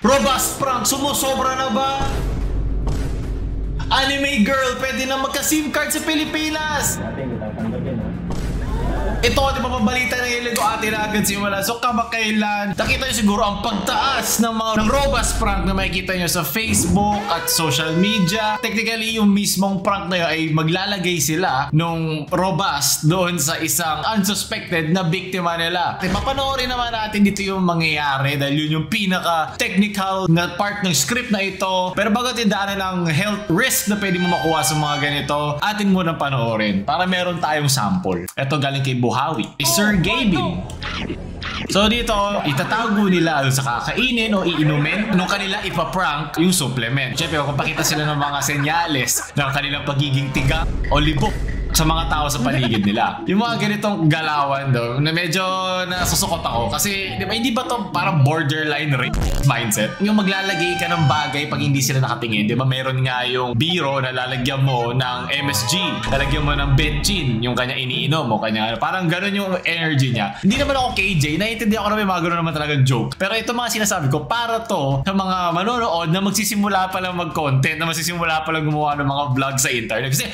Robust prank, sumusobra na ba? Anime girl, pwede na magka-SIM card sa Pilipinas. Ito, di ba pabalita ng ilan ko atin agad simula. So kamakailan, nakita nyo siguro ang pagtaas ng mga robust prank na makikita nyo sa Facebook at social media. Technically, yung mismong prank na yun ay maglalagay sila nung robust doon sa isang unsuspected na biktima nila. Papanoorin naman natin dito yung mangyayari dahil yun yung pinaka-technical na part ng script na ito. Pero bago tindaanan ng health risk na pwede mo makuha sa mga ganito, atin muna panoorin para meron tayong sample. Ito galing kay Buhawi, Sir Gavin. So dito, itatago nila sa kakainin o iinumin nung kanila ipaprank yung supplement. Siyempre, magpapakita sila ng mga senyales ng kanilang pagiging tiga o libok sa mga tao sa paligid nila. Yung mga ganitong galawan daw, na medyo nasusukot ako kasi, di ba, hindi ba to parang borderline rape mindset? Yung maglalagay ka ng bagay pag hindi sila nakatingin, di ba, meron nga yung biro na lalagyan mo ng MSG, lalagyan mo ng Benchin, yung kanya iniinom mo, kanya, parang gano'n yung energy niya. Hindi naman ako KJ, naiintindihan ako na may mga gano'n naman talagang joke. Pero ito mga sinasabi ko, para to sa mga manonood na magsisimula pa lang mag-content, na magsisimula pa lang gumawa ng mga vlog sa internet. Kasi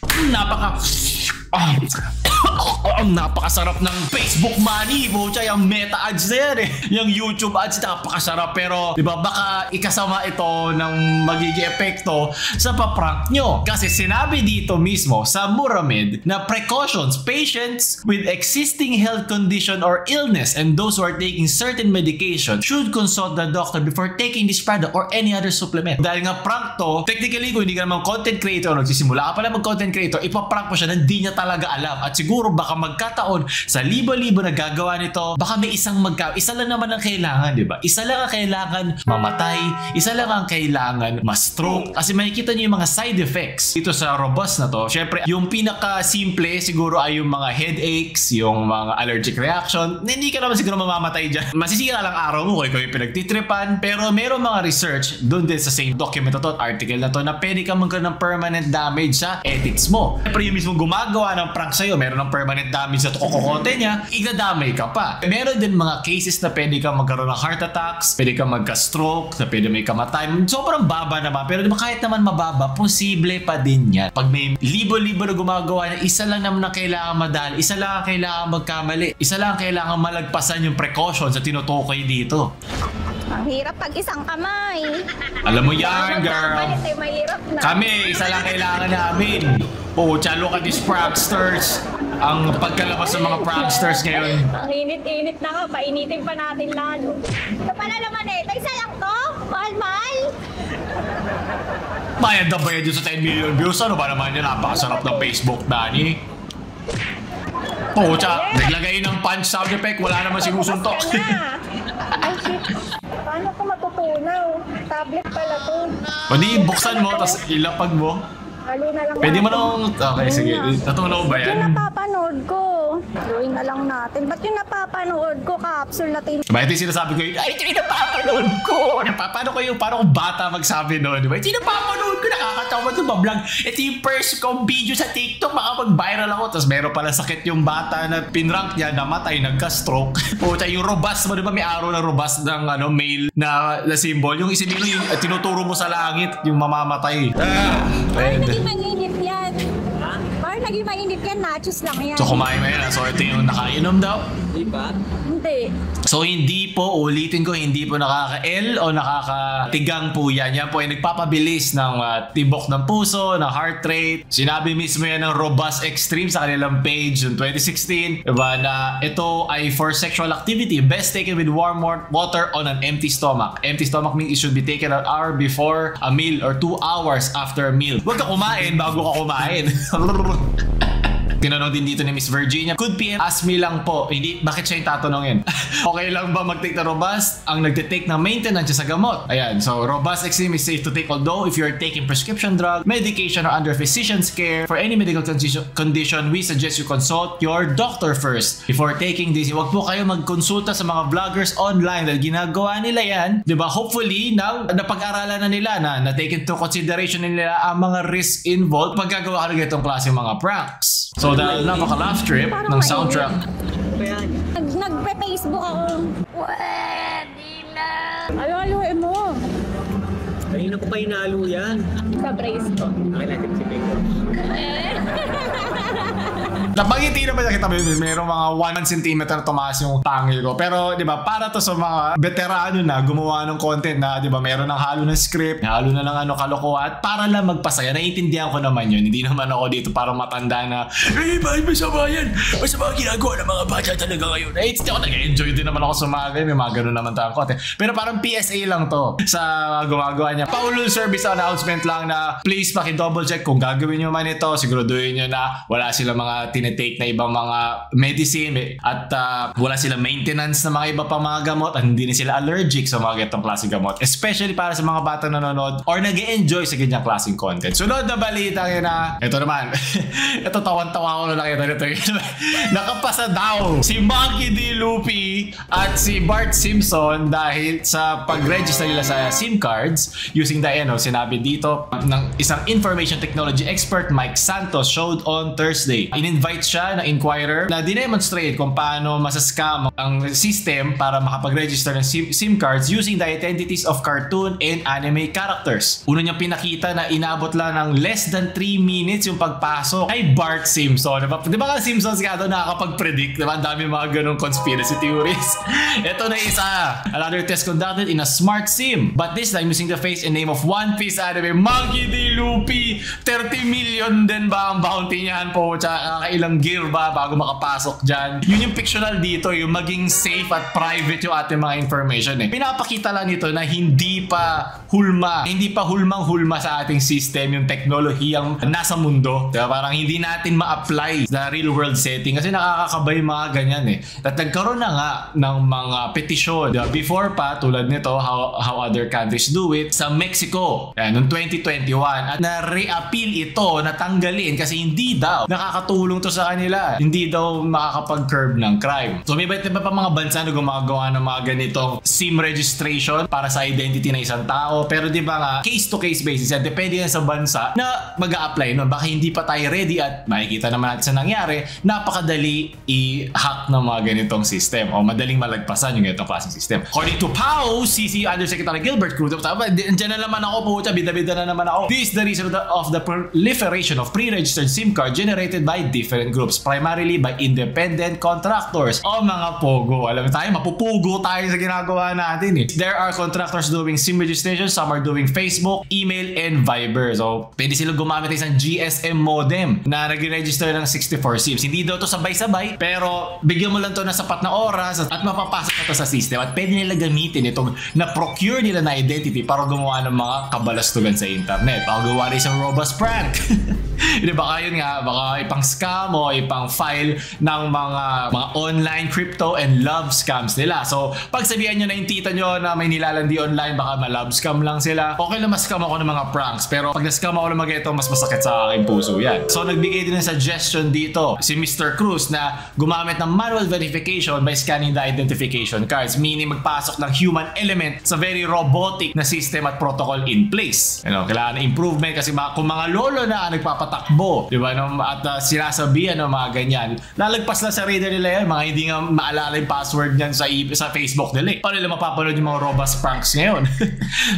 ang napakasarap ng Facebook money, bocha, yung meta ads na yan eh. Yung YouTube ads, napakasarap. Pero, di ba, baka ikasama ito ng magiging epekto sa paprank nyo. Kasi sinabi dito mismo sa Muramed na precautions, patients with existing health condition or illness and those who are taking certain medication should consult the doctor before taking this product or any other supplement. Dahil nga prank to, technically kung hindi ka naman content creator, nagsisimula ka pala mag-content creator, ipaprank mo siya na hindi niya talaga alam. At siguro baka magkataon sa libo-libo na gagawa nito, baka may isa lang naman ang kailangan, di ba? Isa lang ang kailangan mamatay, isa lang ang kailangan ma-stroke. Kasi makikita niyo yung mga side effects dito sa robust na to. Syempre, yung pinaka-simple siguro ay yung mga headaches, yung mga allergic reaction. Hindi ka naman siguro mamamatay dyan. Masisira lang araw mo kung ikaw yung pinagtitripan. Pero meron mga research doon din sa same document na to, article na to, na pwede ka magkaroon ng permanent damage sa ethics mo. Syempre, yung mismo gumagawa ng prank sa'yo, meron ng permanent damage sa kokote niya, idadamay ka pa. Meron din mga cases na pwede ka magkaroon ng heart attacks, pwede ka magka-stroke, na pwede may kamatay. Sobrang baba naman, pero diba, kahit naman mababa, posible pa din yan. Pag may libo-libo na gumagawa na isa lang naman na kailangan madali, isa lang ang kailangan magkamali, isa lang ang kailangan malagpasan yung precautions na tinutukoy dito. Ang hirap pag isang kamay. Alam mo yan, girl. Kami, isa lang kailangan namin. Pucha, look at these pranksters. Ang pagkalabas ng mga pranksters ngayon. Ang init-init na nga, painitin pa natin lalo. Ito pala naman eh, isa lang to? Mahal-mahal? Bayad na bayad yun sa 10 million views. Ano ba naman yun? Napakasarap ng Facebook, Dani. Pucha, naglagay ng punch sound effect. Wala naman sinusuntok. Ay, shit. Paano ko matutunaw? Tablet pala to. Pwede buksan mo, tapos ilapag mo. Halo na lang. Pwede mo nang... Okay, sige. Natunaw ba yan? Yung napapanood ko. Gawin na lang natin. Ba't yung napapanood ko? Capsule natin. Diba, ito yung sinasabi ko yun. Ay, ito yung napapanood ko. Napapano ko yung parang bata magsabi noon. Diba? Ito yung napapanood ko. Nakakatawa ito ba-vlog. Ito yung first kong video sa TikTok. Makapag-viral ako. Tapos meron pala sakit yung bata na pinrank niya. Namatay, nagka-stroke. Puta, yung robust mo. Diba may araw na robust ng male na symbol. Yung isipin yung tinuturo mo sa langit. Yung mamamatay. Naging mainit yan. Parang naging mainit yan, nachos lang yan. So kumain mo yan. So ito yung nakainom daw? Di ba? Hindi. So hindi po, ulitin ko, hindi po nakaka-L o nakakatigang po yan. Yan po ay nagpapabilis ng tibok ng puso, ng heart rate. Sinabi mismo yan ng Robust Extreme sa kanilang page noong 2016. Diba na ito ay for sexual activity. Best taken with warm water on an empty stomach. Empty stomach means it should be taken an hour before a meal or 2 hours after a meal. Huwag ka kumain bago ka kumain. Tinanong din dito ni Miss Virginia, could PM, ask me lang po. Hindi, bakit siya yung tatanungin? Okay lang ba mag-take na Robust? Ang nagtitake na maintenance sa gamot. Ayan, so Robust Extreme is safe to take although if you're taking prescription drug, medication, or under physician's care for any medical condition, we suggest you consult your doctor first before taking this. Huwag po kayo magkonsulta sa mga vloggers online dahil ginagawa nila yan. Diba? Hopefully, now, napag-aralan na nila na take into consideration nila ang mga risks involved pag gagawa ka ng itong klase mga pranks. So dahil napaka-laugh trip ng soundtrack. Nagpe-Facebook ako. Pwede na. Alo, mo. Kanina ko pa hinalo yan. Sa brace ko. Okay natin si Beko. Napangiti naman nakita mo yun, merong mga 1 cm na tumaas yung tangi ko. Pero, di ba, para to sa mga veterano na gumawa ng content na, di ba, meron ng halo ng script, halo na ng ano, kalokohan, at para lang magpasaya. Naiintindihan ko naman yun. Hindi naman ako dito para matanda na, bakit masama yan? Masama ginagawa ng mga bata talaga ngayon. Hindi ako nag-enjoy din naman ako sumagay. May mga ganun naman tayong content. Pero parang PSA lang to sa gumagawa niya. Paulul service announcement lang na please paki-double check kung gagawin nyo man ito. Siguraduhin nyo na wala sila mga tinetake na ibang mga medicine at wala sila maintenance na mga iba pang mga gamot at hindi na sila allergic sa mga ganitong klaseng gamot, especially para sa mga bata nanonood or nag-e-enjoy sa ganyang klaseng content. Sunod na balita na ito naman. Ito tawan-tawa ko na nakita nito. Nakapasa daw si Monkey D. Luffy at si Bart Simpson dahil sa pag-register nila sa SIM cards using the sinabi dito ng isang information technology expert Mike Santos showed on Thursday. In-invite siya na inquirer na dinemonstrate kung paano masascam ang system para makapag-register ng SIM cards using the identities of cartoon and anime characters. Una niyang pinakita na inabot lang ng less than 3 minutes yung pagpasok kay Bart Simpson. Di ba ka Simpsons nga daw nakakapag-predict? Diba? Ang dami mga ganong conspiracy theories. Ito na isa. Another test conducted in a smart SIM, but this time using the face and name of One Piece anime Monkey D. Luffy. 30 million din ba ang bounty niyan po? Tsaka ilang gear ba bago makapasok dyan? Yun yung fictional dito, yung maging safe at private yung ating mga information Pinapakita lang nito na hindi pa hulmang-hulma sa ating system yung teknolohiyang nasa mundo. Diba? Parang hindi natin ma-apply sa real world setting kasi nakakakabay mga ganyan At nagkaroon na nga ng mga petisyon. Diba? Before pa, tulad nito, how other countries do it, sa Mexico, noong 2021. At na-reappeal ito, natanggalin kasi hindi daw nakakatulong to sa kanila. Hindi daw makakapag-curb ng crime. So may iba pa mga bansa na gumagawa ng mga ganitong SIM registration para sa identity ng isang tao. Pero di ba nga, case-to-case basis yan. Depende yan sa bansa na mag-a-apply nun. Baka hindi pa tayo ready at makikita naman natin sa nangyari, napakadali i-hack ng mga ganitong system o madaling malagpasan yung ganitong klaseng system. According to PAO, CC Undersecretary Gilbert Cruz, dyan na naman ako po, bida-bida na naman ako. This is the reason of the proliferation of pre-registered SIM card generated by different groups, primarily by independent contractors. O mga pogo, alam tayo, mapupugo tayo sa ginagawa natin There are contractors doing SIM registration, some are doing Facebook, email, and Viber. So, pwede silang gumamit ng isang GSM modem na nag-register ng 64 SIMs. Hindi daw to sabay-sabay, pero bigyan mo lang to ng sapat na oras at mapapasok na to sa system at pwede nila gamitin itong na-procure nila na identity para gumawa ng mga kabalastugan sa internet. Para gumawa na isang robust prank. Hindi baka yun nga, baka ipang scam o ipang file ng mga online crypto and love scams nila. So, pag sabihan nyo na yung tita nyo na may nilalandi online, baka ma-love scam lang sila. Okay lang ma-scam ako ng mga pranks, pero pag na-scam ako ng mga ito, mas masakit sa aking puso yan. So, nagbigay din ng suggestion dito si Mr. Cruz na gumamit ng manual verification by scanning the identification cards, meaning magpasok ng human element sa very robotic na system at protocol in place. Kailangan na improvement kasi kung mga lolo na nagpapatakbo, di ba, at sinasabihan ng mga ganyan, lalagpas na sa radar nila yan, mga hindi nga maalala yung password niyan sa Facebook nila. Paano nila mapapanood yung mga robust pranks ngayon?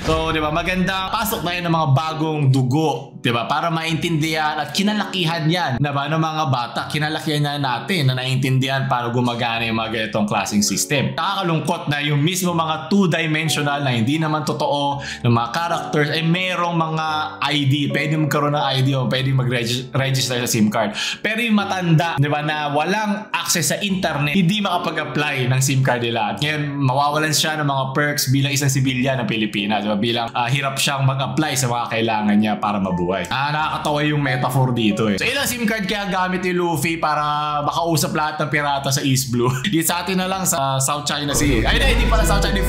So, di ba, maganda pasok na yun ng mga bagong dugo, di ba, para maintindihan at kinalakihan yan na ba ng mga bata, kinalakihan na natin na naiintindihan paano gumagana yung mga ganitong klaseng system. Nakakalungkot na yung mismo mga two-dimensional na hindi naman totoo ng mga characters ay merong mga ID, pwede magkaroon ng ID o pwede mag-register sa SIM card. Pero yung matanda, di ba, na walang access sa internet, hindi makapag-apply ng SIM card nila. At ngayon, mawawalan siya ng mga perks bilang isang sibilyan ng Pilipinas. Diba? Bilang hirap siyang mag-apply sa mga kailangan niya para mabuhay. Nakakatawa yung metaphor dito So, ilang SIM card kaya gamit ni Luffy para makausap lahat ng pirata sa East Blue? Dito sa atin na lang sa South China Sea. Ay, hindi pala South China,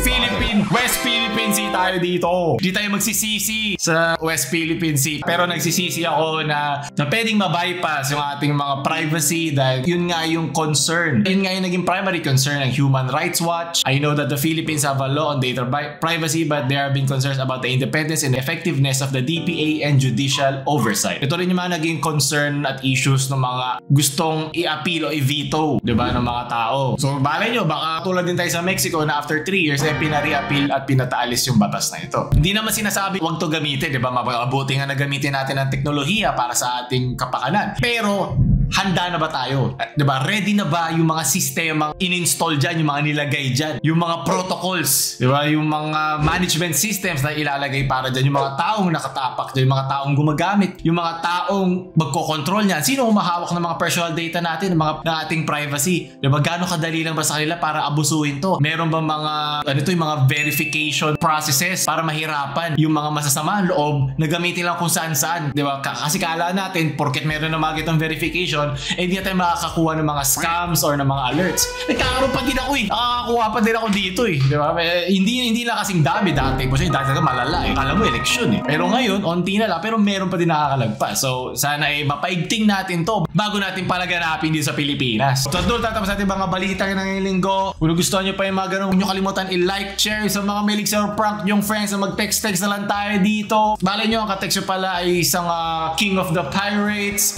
West Philippine Sea tayo dito. Di tayo magsisisi sa West Philippine Sea. Pero nagsisisi ako na pwedeng ma-bypass yung ating mga privacy dahil yun nga yung concern. Yun nga yung naging primary concern ng Human Rights Watch. I know that the Philippines have a law on data privacy, but there have been concerns about the independence and effectiveness of the DPA and judicial judicial oversight. Ito rin yung mga naging concern at issues ng mga gustong i-appeal o i-veto, diba, ng mga tao. So balay nyo, baka tulad din tayo sa Mexico na after 3 years pinari-appeal at pinataalis yung batas na ito. Hindi naman sinasabi huwag to gamitin, diba, mabuti nga na gamitin natin ang teknolohiya para sa ating kapakanan. Pero handa na ba tayo? Diba? Ready na ba yung mga sistemang in-install dyan, yung mga nilagay dyan, yung mga protocols, diba? Yung mga management systems na ilalagay para dyan, yung mga taong nakatapak dyan, yung mga taong gumagamit, yung mga taong magkocontrol niyan. Sino humahawak ng mga personal data natin, ng ating privacy? Diba? Gano'ng kadali lang ba sa kanila para abusuhin to? Meron ba mga, yung mga verification processes para mahirapan yung mga masasamang loob na gamitin lang kung saan-saan? Diba? Kasi kala natin, porket meron na mga itong verification, hindi na tayo makakakuha ng mga scams or ng mga alerts. Nagkakaroon pa din ako nakakakuha pa din ako dito Diba? Hindi na kasing dami dati. Kasi dati na malala Alam mo, eleksyon Pero ngayon, onti na lang. Pero meron pa din nakakalagpas. So, sana mapaigting natin to bago natin palaganapin dito sa Pilipinas. So, doon tatapos natin mga balita ng linggo. Kung gusto nyo pa yung mga ganun, huwag nyo kalimutan i-like, share sa mga malig sa prank yung friends na mag-text na lang tayo dito. Balay nyo, ang ka-text nyo pala ay isang King of the Pirates.